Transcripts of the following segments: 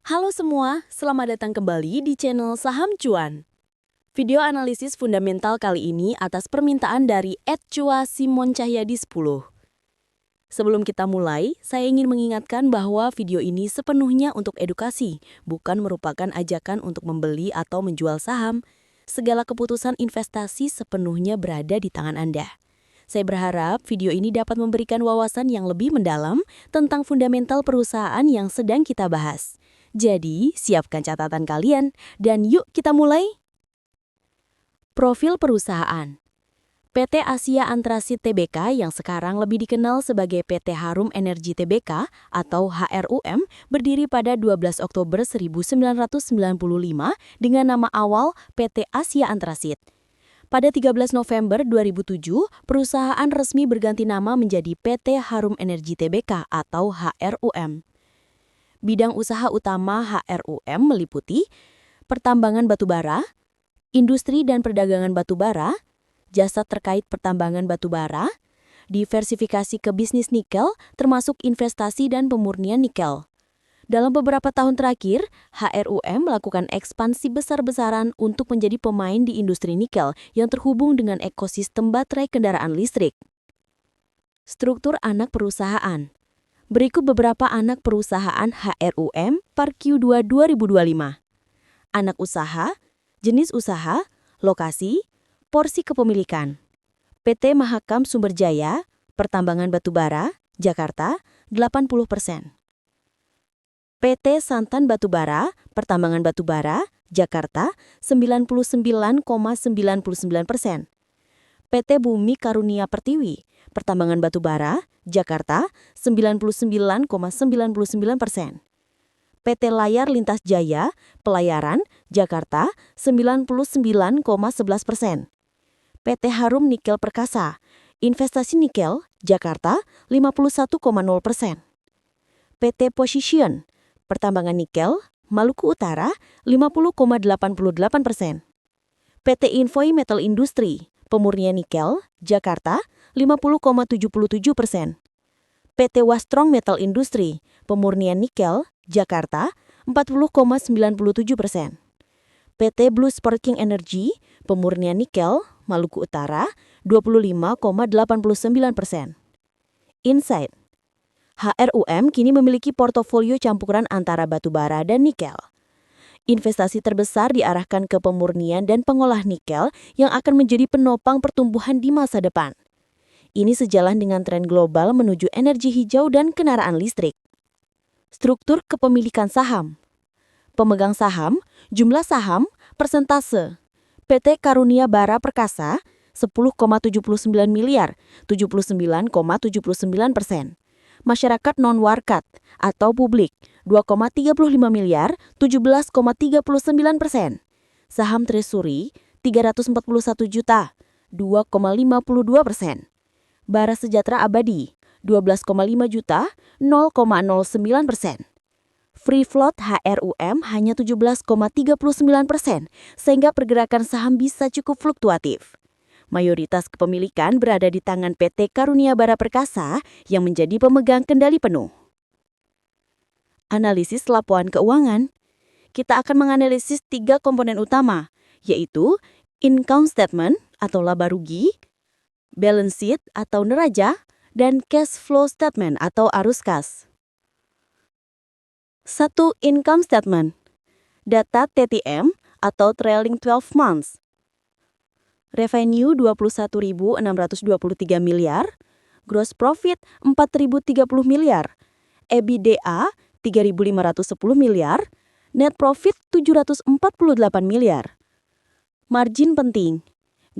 Halo semua, selamat datang kembali di channel Saham Cuan. Video analisis fundamental kali ini atas permintaan dari @cua Simon Cahyadi 10. Sebelum kita mulai, saya ingin mengingatkan bahwa video ini sepenuhnya untuk edukasi, bukan merupakan ajakan untuk membeli atau menjual saham. Segala keputusan investasi sepenuhnya berada di tangan Anda. Saya berharap video ini dapat memberikan wawasan yang lebih mendalam tentang fundamental perusahaan yang sedang kita bahas. Jadi, siapkan catatan kalian, dan yuk kita mulai. Profil perusahaan. PT Asia Antrasit Tbk yang sekarang lebih dikenal sebagai PT Harum Energi Tbk atau HRUM berdiri pada 12 Oktober 1995 dengan nama awal PT Asia Antrasit. Pada 13 November 2007, perusahaan resmi berganti nama menjadi PT Harum Energi Tbk atau HRUM. Bidang usaha utama HRUM meliputi pertambangan batubara, industri dan perdagangan batubara, jasa terkait pertambangan batubara, diversifikasi ke bisnis nikel termasuk investasi dan pemurnian nikel. Dalam beberapa tahun terakhir, HRUM melakukan ekspansi besar-besaran untuk menjadi pemain di industri nikel yang terhubung dengan ekosistem baterai kendaraan listrik. Struktur anak perusahaan. Berikut beberapa anak perusahaan HRUM per Q2 2025. Anak usaha, jenis usaha, lokasi, porsi kepemilikan. PT Mahakam Sumberjaya, Pertambangan Batubara, Jakarta, 80%. PT Santan Batubara, Pertambangan Batubara, Jakarta, 99,99%. PT Bumi Karunia Pertiwi, Pertambangan Batubara, Jakarta, 99,99%. PT Layar Lintas Jaya, Pelayaran, Jakarta, 99,11%. PT Harum Nikel Perkasa, Investasi Nikel, Jakarta, 51,0%. PT Position, Pertambangan Nikel, Maluku Utara, 50,88%. PT Invoi Metal Industri, Pemurnian Nikel, Jakarta, 50,77%. PT Wastrong Metal Industri, Pemurnian Nikel, Jakarta, 40,97%. PT Blue Sparking Energy, Pemurnian Nikel, Maluku Utara, 25,89%. Insight. HRUM kini memiliki portofolio campuran antara batubara dan nikel. Investasi terbesar diarahkan ke pemurnian dan pengolah nikel yang akan menjadi penopang pertumbuhan di masa depan. Ini sejalan dengan tren global menuju energi hijau dan kendaraan listrik. Struktur kepemilikan saham. Pemegang saham, jumlah saham, persentase. PT Karunia Bara Perkasa, 10,79 miliar, 79,79%. Masyarakat non-warkat atau publik, 2,35 miliar, 17,39%. Saham treasury, 341 juta, 2,52%. Bara Sejahtera Abadi, 12,5 juta, 0,09%. Free float HRUM hanya 17,39%, sehingga pergerakan saham bisa cukup fluktuatif. Mayoritas kepemilikan berada di tangan PT Karunia Bara Perkasa yang menjadi pemegang kendali penuh. Analisis laporan keuangan. Kita akan menganalisis 3 komponen utama, yaitu income statement atau laba rugi, balance sheet atau neraca, dan cash flow statement atau arus kas. 1. Income statement. Data TTM atau trailing 12 months. Revenue 21.623 miliar, gross profit 4.030 miliar, EBITDA 3.510 miliar, net profit 748 miliar. Margin penting.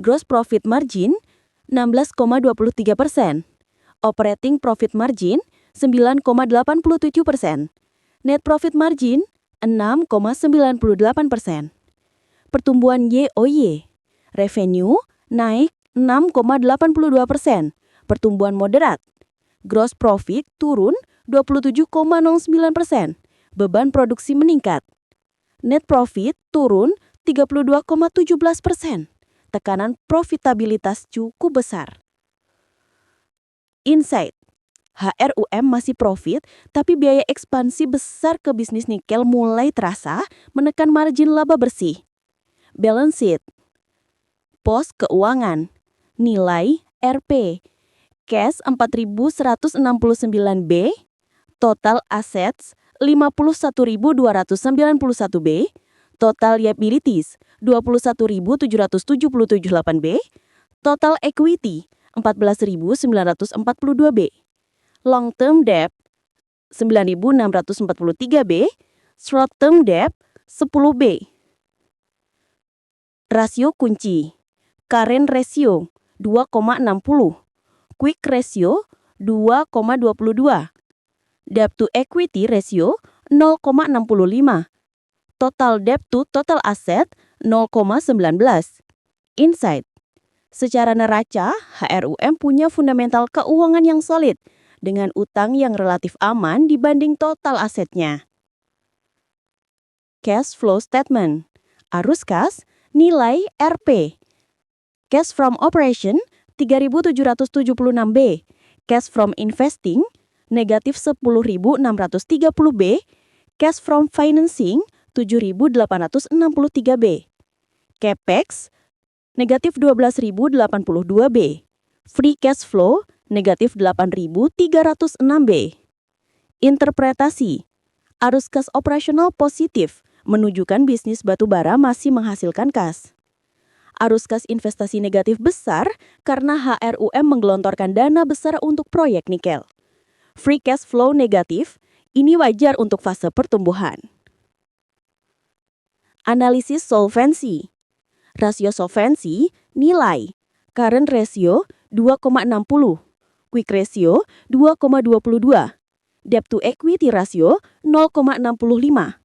Gross profit margin 16,23%, operating profit margin 9,87%, net profit margin 6,98%. Pertumbuhan YoY. Revenue naik 6,82%, pertumbuhan moderat. Gross profit turun 27,09%, beban produksi meningkat. Net profit turun 32,17%, tekanan profitabilitas cukup besar. Insight. HRUM masih profit, tapi biaya ekspansi besar ke bisnis nikel mulai terasa menekan margin laba bersih. Balance sheet. Pos keuangan. Nilai RP. Cash 4.169B. Total assets 51.291B. Total liabilities 21.777,8B. Total equity 14.942B. Long term debt 9.643B. Short term debt 10B. Rasio kunci. Current ratio 2,60. Quick ratio 2,22. Debt to equity ratio 0,65. Total debt to total asset 0,19. Insight. Secara neraca, HRUM punya fundamental keuangan yang solid dengan utang yang relatif aman dibanding total asetnya. Cash flow statement. Arus kas, nilai RP. Cash from operation 3.776B. Cash from investing negatif 10.630B. Cash from financing 7.863B. Capex negatif 12.082B. Free cash flow negatif 8.306B. Interpretasi. Arus kas operasional positif menunjukkan bisnis batubara masih menghasilkan kas. Arus kas investasi negatif besar karena HRUM menggelontorkan dana besar untuk proyek nikel. Free cash flow negatif, ini wajar untuk fase pertumbuhan. Analisis solvensi. Rasio solvensi, nilai. Current ratio 2,60. Quick ratio 2,22. Debt to equity ratio 0,65.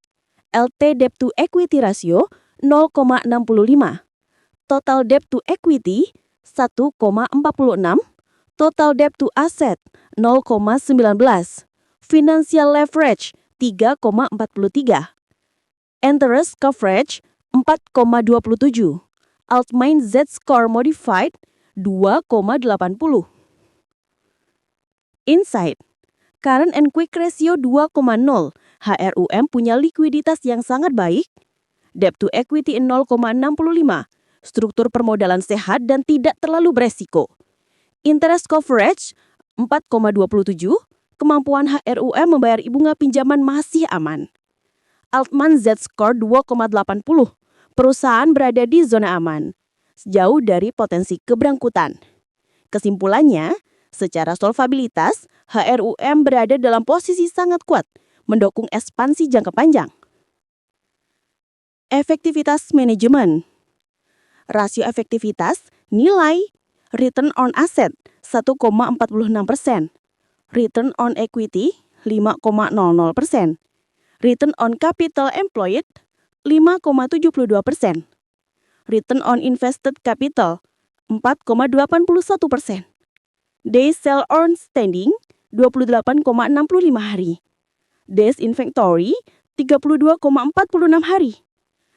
LT debt to equity ratio 0,65. Total debt to equity 1,46. Total debt to asset 0,19. Financial leverage 3,43. Interest coverage 4,27. Altmain Z-score modified 2,80. Insight. Current and quick ratio 2,0. HRUM punya likuiditas yang sangat baik. Debt to equity 0,65. Struktur permodalan sehat dan tidak terlalu beresiko. Interest coverage 4,27. Kemampuan HRUM membayar bunga pinjaman masih aman. Altman Z-score 2,80. Perusahaan berada di zona aman, jauh dari potensi keberangkutan. Kesimpulannya, secara solvabilitas, HRUM berada dalam posisi sangat kuat, mendukung ekspansi jangka panjang. Efektivitas manajemen. Rasio efektivitas, nilai. Return on asset 1,46%. Return on equity 5,00%. Return on capital employed 5,72%. Return on invested capital 4,81%. Days sales outstanding 28,65 hari. Days inventory 32,46 hari.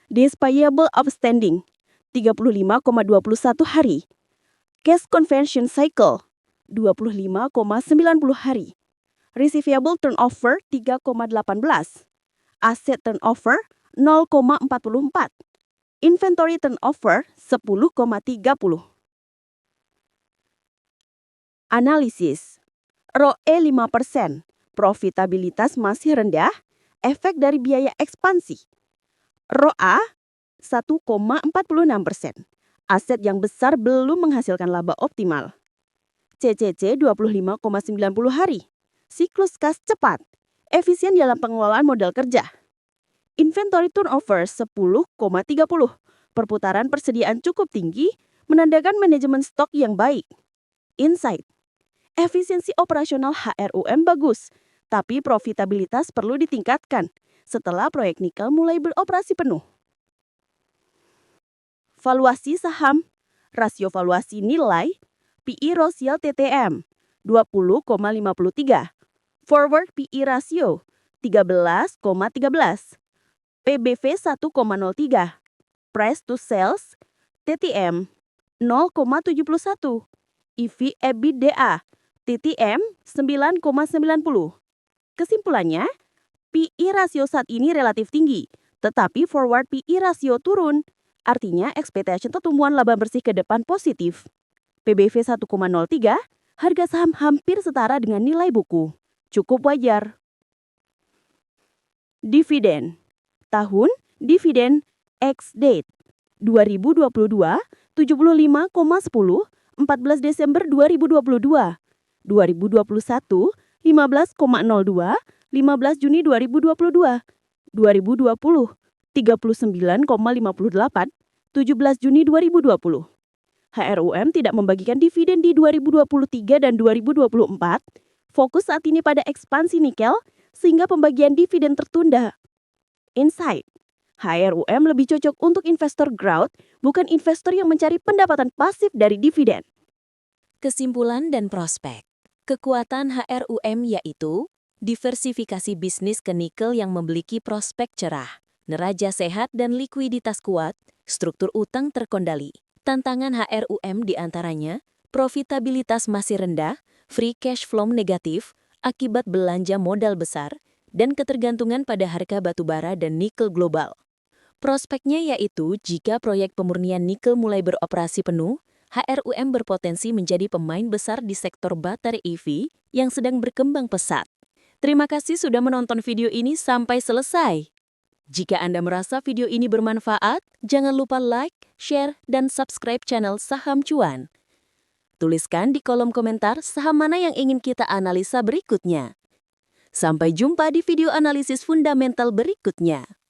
Days payable outstanding 35,21 hari. Cash conversion cycle 25,90 hari. Receivable turnover 3,18. Asset turnover 0,44. Inventory turnover 10,30. Analisis. ROE 5%. Profitabilitas masih rendah, efek dari biaya ekspansi. ROA 1,46%. Aset yang besar belum menghasilkan laba optimal. CCC 25,90 hari. Siklus kas cepat. Efisien dalam pengelolaan modal kerja. Inventory turnover 10,30. Perputaran persediaan cukup tinggi, menandakan manajemen stok yang baik. Insight. Efisiensi operasional HRUM bagus, tapi profitabilitas perlu ditingkatkan setelah proyek nikel mulai beroperasi penuh. Valuasi saham. Rasio valuasi nilai. PE Rosial TTM 20,53. Forward PE ratio 13,13. PBV 1,03. Price to sales TTM 0,71. EV/EBITDA TTM 9,90. Kesimpulannya, PE rasio saat ini relatif tinggi, tetapi forward PE rasio turun. Artinya ekspektasi pertumbuhan laba bersih ke depan positif. PBV 1,03, harga saham hampir setara dengan nilai buku. Cukup wajar. Dividen. Tahun dividen ex-date 2022 75,10 14 Desember 2022. 2021 15,02 15 Juni 2022. 2020 39,58 17 Juni 2020. HRUM tidak membagikan dividen di 2023 dan 2024. Fokus saat ini pada ekspansi nikel sehingga pembagian dividen tertunda. Insight. HRUM lebih cocok untuk investor growth, bukan investor yang mencari pendapatan pasif dari dividen. Kesimpulan dan prospek. Kekuatan HRUM yaitu diversifikasi bisnis ke nikel yang memiliki prospek cerah, neraca sehat dan likuiditas kuat, struktur utang terkendali. Tantangan HRUM diantaranya, profitabilitas masih rendah, free cash flow negatif, akibat belanja modal besar, dan ketergantungan pada harga batubara dan nikel global. Prospeknya yaitu jika proyek pemurnian nikel mulai beroperasi penuh, HRUM berpotensi menjadi pemain besar di sektor baterai EV yang sedang berkembang pesat. Terima kasih sudah menonton video ini sampai selesai. Jika Anda merasa video ini bermanfaat, jangan lupa like, share, dan subscribe channel Saham Cuan. Tuliskan di kolom komentar saham mana yang ingin kita analisa berikutnya. Sampai jumpa di video analisis fundamental berikutnya.